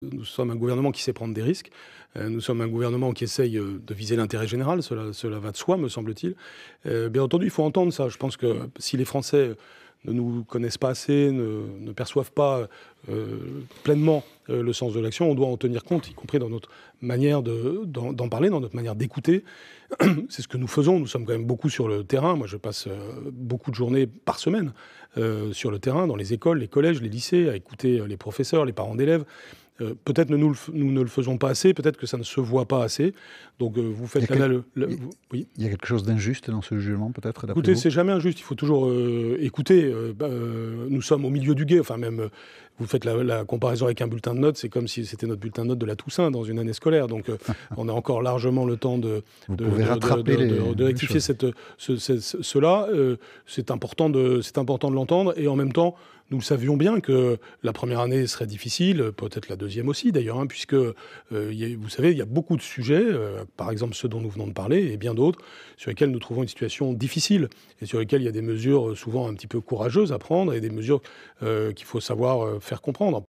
Nous sommes un gouvernement qui sait prendre des risques. Nous sommes un gouvernement qui essaye de viser l'intérêt général. Cela va de soi, me semble-t-il. Bien entendu, il faut entendre ça. Je pense que si les Français ne nous connaissent pas assez, ne perçoivent pas pleinement le sens de l'action, on doit en tenir compte, y compris dans notre manière d'en parler, dans notre manière d'écouter. C'est ce que nous faisons. Nous sommes quand même beaucoup sur le terrain. Moi, je passe beaucoup de journées par semaine sur le terrain, dans les écoles, les collèges, les lycées, à écouter les professeurs, les parents d'élèves. Peut-être nous ne le faisons pas assez, peut-être que ça ne se voit pas assez. Donc vous faites oui. Il y a quelque chose d'injuste dans ce jugement, peut-être, d'après Écoutez, vous? c'est jamais injuste, il faut toujours écouter. Nous sommes au milieu du gué, enfin même, vous faites la comparaison avec un bulletin de notes, c'est comme si c'était notre bulletin de notes de la Toussaint dans une année scolaire. Donc on a encore largement le temps de rectifier cela. C'est important de l'entendre, et en même temps, nous le savions bien que la première année serait difficile, peut-être la deuxième aussi d'ailleurs, puisque, vous savez, il y a beaucoup de sujets, par exemple ceux dont nous venons de parler, et bien d'autres, sur lesquels nous trouvons une situation difficile, et sur lesquels il y a des mesures souvent un petit peu courageuses à prendre, et des mesures qu'il faut savoir faire comprendre.